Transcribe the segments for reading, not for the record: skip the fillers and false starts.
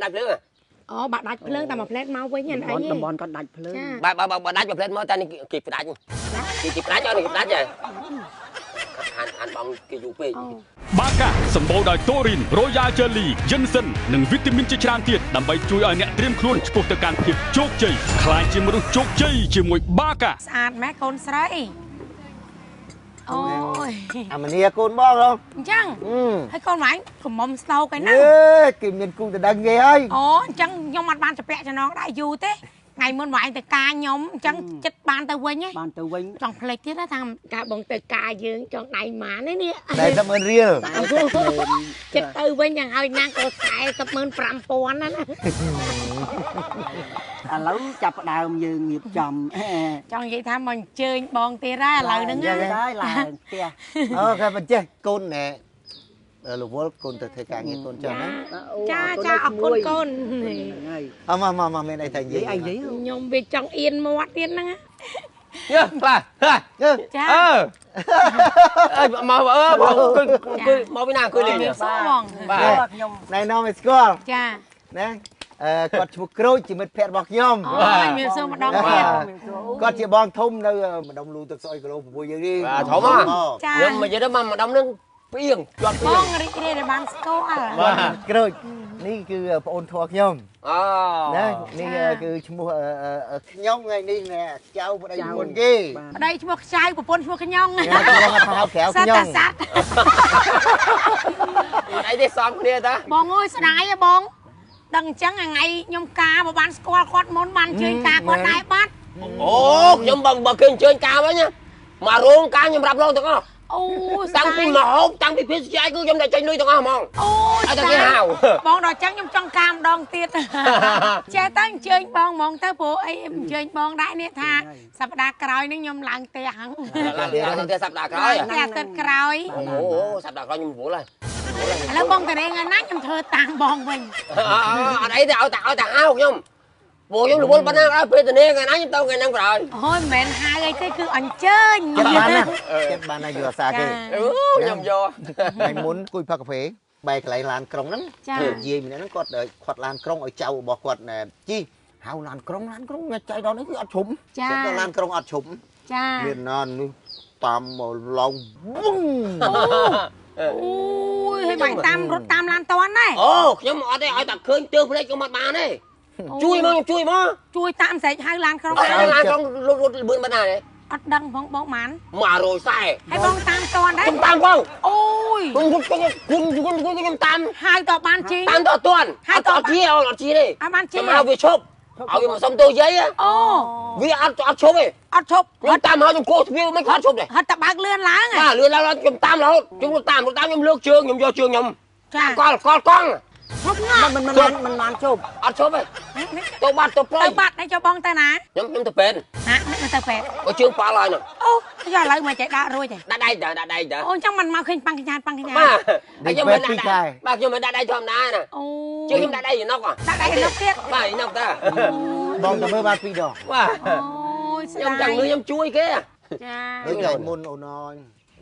ដាច់ភ្លើងបាក់ដាច់ភ្លើងតែមកផ្លែតមកវិញហ្នឹងអីតំបន់គាត់ដាច់ភ្លើងបើដាច់មកផ្លែតមកតែនេះគេផ្ដាច់គេផ្ដាច់អត់នេះគេផ្ដាច់ហ៎អានបងគេយូរពេកបាកាសម្បូរដោយតូរីនរ៉ូយ៉ាល់ជេលីយិនសិននិងវីតាមីនជាច្រើនទៀតដើម្បីជួយឲ្យអ្នកត្រៀមខ្លួនឆ្ពោះទៅកាន់ភាពជោគជ័យខ្លាចជាមនុស្សជោគជ័យជាមួយបាកាស្អាតម៉ែកូនស្រីអូយអាមនីកូនបងហ៎អញ្ចឹងហើយកូនម៉ែកំមុំស្ដោកឯណាគេមានគូទៅដឹងគេហើយអូអញ្ចឹងខ្ញុំអត់បានចាក់ចំណងដែរយូរទេថ្ងៃមុនម៉ែទៅការខ្ញុំអញ្ចឹងចិត្តបានទៅវិញបានទៅវិញចង់ផ្លេចទៀតណាថាការបងទៅការយើងចង់ដៃម៉ាននេះតែ100000រៀលចិត្តទៅវិញយ៉ាងហើយណាក៏405,000ណាឥឡូវចាប់ផ្ដើមយើងរៀបចំចង់និយាយថាមកអញ្ជើញបងទៀតហើយឥឡូវហ្នឹងហើយឡើងផ្ទះអូគេបញ្ចេះកូនណែលវលកូនទៅធ្វើការងារកូនចឹងណាចាអរគុណកូនមកមានអីតែនិយាយខ្ញុំវាចង់អៀនមាត់ទៀតហ្នឹងយើខ្លះចាមកមកពីណាអង្គុយលេងសួរបងខ្ញុំណែនាំឲ្យស្គាល់ចាណាគាត់ឈ្មោះក្រូចជាមិត្តភក្តិរបស់ខ្ញុំមានសួរម្ដងទៀតគាត់ជាបងធំនៅម្ដុំលូទឹកស្អុយគីឡូ6យើងនេះធំខ្ញុំមកនិយាយទៅមកម្ដុំនឹងផ្អៀងជាប់ផ្អៀងបងរីករាយដែលបានស្គាល់ក្រូចនេះគឺប្អូនធัวខ្ញុំណានេះគឺឈ្មោះខ្ញុំថ្ងៃនេះណែចៅប្តីមុនគេប្តីឈ្មោះខ្ចៅប្រពន្ធឈ្មោះខ្ញុំខ្ញុំថាហៅក្រៅខ្ញុំសត្វអីទេសំគ្នាតាបងអើយស្ដាយហ៎បងដឹងអញ្ចឹងថ្ងៃខ្ញុំការមកបានស្គាល់គាត់មុនបានជើញការគាត់ដែរបាត់អូខ្ញុំបើគេអញ្ជើញការវិញមករោងការខ្ញុំរាប់រងទាំងអស់អូតាំងពីមហោបតាំងពីភេសជ្ជៈគឺខ្ញុំតែចេញលុយទាំងអស់ហ្មងអូឲ្យតែគេហៅបងដល់អញ្ចឹងខ្ញុំចង់ការម្ដងទៀតចេះតែអញ្ជើញបងហ្មងទៅព្រោះអីអញ្ជើញបងដែរនេះថាសប្តាហ៍ក្រោយនេះខ្ញុំឡើងផ្ទះហ្នឹងឡើងផ្ទះសប្តាហ៍ក្រោយផ្ទះទឹកក្រោយអូសប្តាហ៍ក្រោយខ្ញុំរវល់ហើយឥឡូវបងតារៀងថ្ងៃណាខ្ញុំធ្វើតាំងបងវិញអត់អីទេឲ្យតែហៅខ្ញុំពួកខ្ញុំរវល់ប៉ុណ្ណាក៏ពេលទៅនេះថ្ងៃណាខ្ញុំទៅថ្ងៃហ្នឹងក្រោយអូយមិនមែនហៅអីទេគឺអញ្ជើញចិត្តបានណាយកអាសាគេខ្ញុំយកថ្ងៃមុនគួយផឹកកាហ្វេបែរកន្លែងឡានក្រុងហ្នឹងនិយាយម្នាក់ហ្នឹងគាត់ខាត់ឡានក្រុងឲ្យចៅរបស់គាត់ជីហៅឡានក្រុងអ្នកចៃដល់នេះគឺអត់ឈុំទៅឡានក្រុងអត់ឈុំចាមានណានេះតាមមកឡងវឹងអូយឲ្យបាញ់តាមរត់តាមឡានតន់ដែរអូខ្ញុំអត់ទេឲ្យតែឃើញទើសភ្លេចខ្ញុំអត់បានទេជួយមកជួយតាមស្រែកហៅឡានក្រុងឡានក្រុងរត់លឿនប៉ុណ្ណាទេអត់ដឹងផងបងបាន140ហើយបងតាមតន់ដែរខ្ញុំតាមបងអូយខ្ញុំតាមហៅតបានជីតាមតតន់ហៅតអត់ជាទេអត់បានជីខ្ញុំហៅវាឈប់ឲ្យវាមកសុំទោសយាយអូវាអត់ឈប់ទេអត់ឈប់ខ្ញុំតាមហើយខ្ញុំគោះទ្វារមិនខត់ឈប់ទេហត់តែបើកលឿនឡើងលឿនឡើងខ្ញុំតាមរហូតខ្ញុំតាមខ្ញុំលើកជើងខ្ញុំយកជើងខ្ញុំចាកលកង់ឈប់ងាប់មិនបានជប់អត់ឈប់ទេទៅបាត់ទៅប្រយទៅបាត់ហើយចូលបងទៅណាខ្ញុំទៅពេទ្យមិនទៅពេទ្យអូជើងប៉ាល់ហើយនោះអូយកឥឡូវមកចេះដាក់រួចទេដាក់ដៃតើអូអញ្ចឹងមិនមកឃើញប៉ាំងកញ្ញាបាទខ្ញុំមិនដាក់ដៃបាទខ្ញុំមិនដាក់ដៃធម្មតាណាអូជើងខ្ញុំដាក់ដៃឯណុកដាក់ដៃឯណុកទៀតបាទឯណុកតើបងទៅមើលបាន2ដងបាទអូយខ្ញុំចង់លឿនខ្ញុំជួយគេចាដូចថ្ងៃមុនអូនអើយ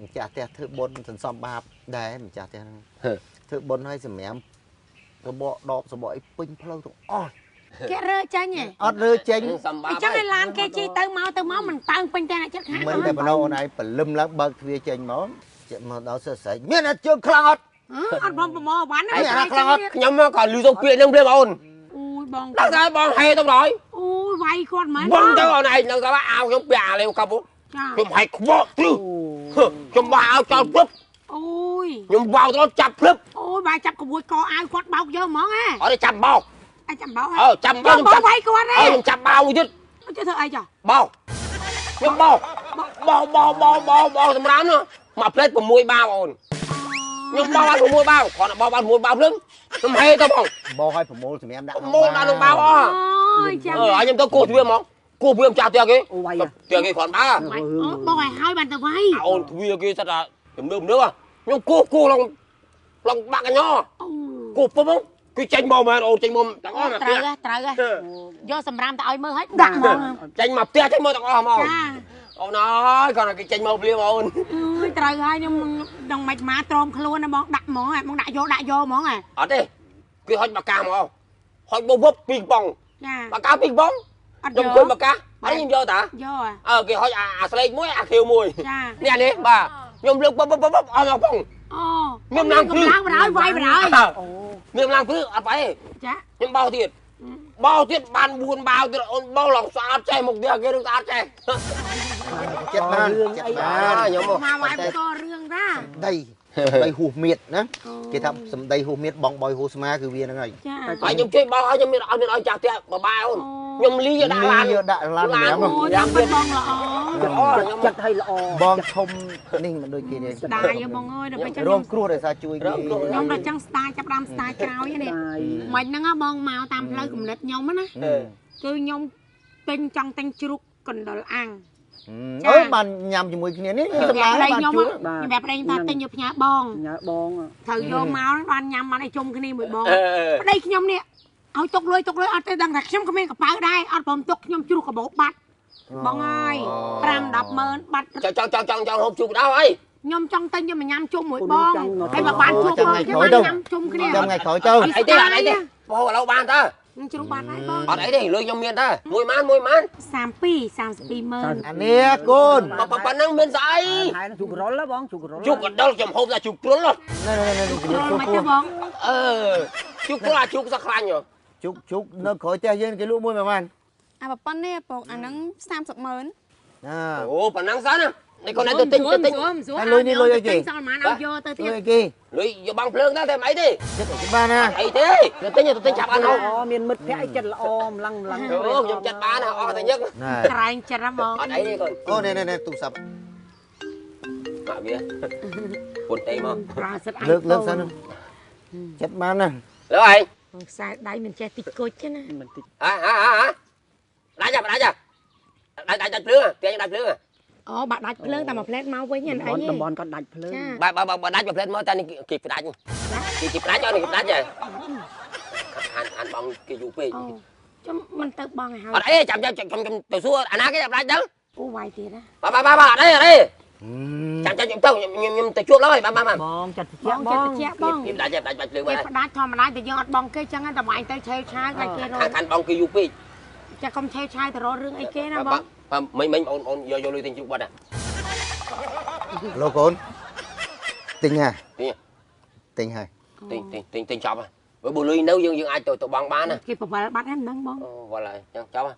ម្ចាស់ផ្ទះធ្វើបុណ្យសន្សំបាបដែរម្ចាស់ផ្ទះហ្នឹងធ្វើបុណ្យឲ្យសម្រាប់របកដបសបកអីពេញផ្លូវទាំងអស់គេរើចាញ់អត់រើចេញអញ្ចឹងឲ្យឡានគេជីទៅមកមិនប៉ើងពេញតែអ្នកចិត្តខាងមិនតែបណ្ដោអូនឯងព្រលឹមឡើងបើកទ្វារចេញមកមកដល់សើស្រែកមានតែជើងខ្លាំងអត់អត់បងប្រមោវ៉ាន់ណាខ្លាំងអត់ខ្ញុំក៏លឺទៅពាក្យហ្នឹងព្រាបអូនអូយបងដល់តែបងហេទៅដល់អូយវាយគាត់មែនបងទៅអូនឯងនៅទៅអាវខ្ញុំពាក់អាលេវកាប់ខ្ញុំហែកខ្វក់ទ្រឹខ្ញុំបោះអាវចោលព្រឹបអូយខ្ញុំបោកទៅចាប់ព្រឹបអូយបាយចាប់ក្បួយកអាវគាត់បោកយកហ្មងហ៎អត់ចាប់បោកចាំបោកចាំបោកខ្ញុំចាប់វាយគាត់ហ៎ខ្ញុំចាប់បោកទៀតទៅធ្វើអីចាបោកខ្ញុំបោកសម្រាប់នោះមកផ្លេត6បាវអូនខ្ញុំបោកបាន6បាវគ្រាន់តែបោកបាន6បាវភ្លឹងខ្ញុំហេទៅបងបោកឲ្យ6សម្រាប់ដាក់6ដាក់ក្នុងបាវអស់អូយចាំខ្ញុំទៅគោះទ្វារហ្មងគោះទ្វារចាស់ផ្ទះគេផ្ទះគេគ្រាន់បើបងឲ្យហើយបានទៅវាយអូនទ្វារគេស្អាតតែខ្ញុំខ្ញុំគោះឡើងបាក់កញ្ញគោះពុំគឺចេញមកមែនអូនចេញមកទាំងអស់ត្រូវយកសម្រាមទៅឲ្យមើលឲ្យដាក់ហ្មងចេញមកផ្ទះចេញមកទាំងអស់ហ្មងអូនអើយគាត់គេចេញមកភ្លាមអូនអើយត្រូវហើយខ្ញុំដល់មិនមកទ្រាំខ្លួនណាបងដាក់ហ្មងបងដាក់យកហ្មងអត់ទេគឺហុចមកកាមក ហុចបោវឹបពីបង ចា បាកាពីបង អត់ ខ្ញុំ យ អង្គុយ ល់ បាកាហើយខ្ញុំយកតា យក គេហុចអាស្លេកមួយអាខៀវមួយ ចា នេះបាទខ្ញុំលើកបបបបអស់មកបង អូ មានឡើងព្រឹក ឡើងបណ្ដោយវាយបណ្ដោយ មានឡើងព្រឹកអត់បែ ចា ខ្ញុំបោទៀតបាន4បាវទៀតអូនបោឡើងស្អាតចេះមកទៀតគេនឹងស្អាតចេះ ចិត្តបានខ្ញុំ មកវាយបន្តរឿងតា ដីហួសមៀតណាគេថាសំដីហួសមៀតបងបយហួស្មាគឺវាហ្នឹងហើយ ចា ហើយខ្ញុំជួយបោហើយខ្ញុំមានឲ្យចាស់ផ្ទះបបាយអូនខ្ញុំលីយកដាក់ឡាន ដាក់ឡានញ៉ាំ អូចាំបងល្អ ខ្ញុំចិត្តឲ្យល្អ បងឈុំនេះមិនដូចគេទេ ស្ដាយបងអើយដល់ពេលចឹង រងគ្រោះដោយសារជួយគេ ខ្ញុំដល់ចឹងស្ដាយចាប់ដើមស្ដាយក្រោយនេះមិនហ្នឹងបងមកតាមផ្លូវកំណត់ខ្ញុំណាគឺខ្ញុំទិញចង់ទិញជ្រូកកណ្ដុរអាំង អើបានញ៉ាំជាមួយគ្នានេះសម្លាបាន ខ្ញុំ ជួយ ខ្ញុំប្រាប់ប្តីថាទិញយកផ្ញើបងត្រូវយកមកបានញ៉ាំបានឲ្យជុំគ្នាមួយបងប្តីខ្ញុំនេះឲ្យទុកលុយអត់ទេដឹងថាខ្ញុំគ្មានកប៉ៅដែរអត់ព្រមទុកខ្ញុំជ្រុះកបោបាត់បងអើយ5-10ម៉ឺនបាត់ ចង់ហូបជូរដល់ហើយ ខ្ញុំចង់ទិញយកមកញ៉ាំជុំមួយបងហើយមកបានជួបបងខ្ញុំញ៉ាំជុំគ្នា ចាំថ្ងៃក្រោយទៅ អីទេបោឥឡូវបានតើ នឹងជ្រុះបានហើយបង អត់អីទេលុយខ្ញុំមានតើមួយម៉ាន 32ម៉ឺន អានេះកូន ប៉ុណ្ណឹងមានស្អី ហើយជូករលបងជូករល ជូកកណ្ដុលខ្ញុំហូបតែជូកព្រុល នេះ ចូលមកទៅបង ជូកព្រុលអាជូកសក្រាញ់ ជុកនៅក្រោយផ្ទះយើងគេលក់មួយប្រហែល អាប៉ុណ្ណេះបងអាហ្នឹង30ម៉ឺន អូប៉ុណ្ណឹងសិនណានេះគាត់ទៅទិញ សួរលុយអីគេសល់ប៉ុន្មានឲ្យយកទៅទៀត លុយគេ លុយយកបងភ្លើងដែរតែមិនអីទេ ចិត្តបានណា អីទេទៅទិញចាប់បានហូប មានមិត្តភក្តិអីចិត្តល្អម្លឹង ខ្ញុំចិត្តបានអស់តែញឹក ក្រែងចិត្តហ្មង អត់អីទេគាត់ អូនេះទូរស័ព្ទ បាទវាពុនទេមក ប្រើសិតអី លើកសិនចិត្តបានណា លើអី ខ្សែដៃមិនចេះតិចគូចទេណា មិនតិច ដាច់ភ្លើងទាញដាច់ភ្លើង អូបាក់ដាច់ភ្លើងតែមកផ្លែតមកវិញអី តំបន់គាត់ដាច់ភ្លើង បាទដាច់ភ្លើងមកតែនេះគេផ្ដាច់គេផ្ដាច់អត់នេះគេផ្ដាច់ហ៎អានបងគេយូរពេក អូចាំមិនទៅបងឲ្យហើយ អត់អីចាំទៅសួរអាណាគេផ្ដាច់ទៅ អូវាយទៀតណា បាទអត់អីចាំខ្ញុំទៅជួបឡើយបាទ បងចាត់តិច បង ប ចិត្ត ង តិចបង គេផ្ដាច់ភ្លើង គេ មក ផ្ដាច់ធម្មតាតែយើងអត់បងគេចឹងតែមកឯងទៅឆេវឆាយតែគេរក ខានបងគេយូរពេក ចាកុំឆេវឆាយទៅរករឿងអីគេណាបង មិញអូនយកលុយទិញជ្រូកបាត់ លោកកូនទិញហើយ ទិញចប់ហើយបើលុយនៅយើងអាចទៅបងបានណា គេប្រវល់បាត់ហ្នឹងបង អូវល់ហើយចឹងចប់ហើយ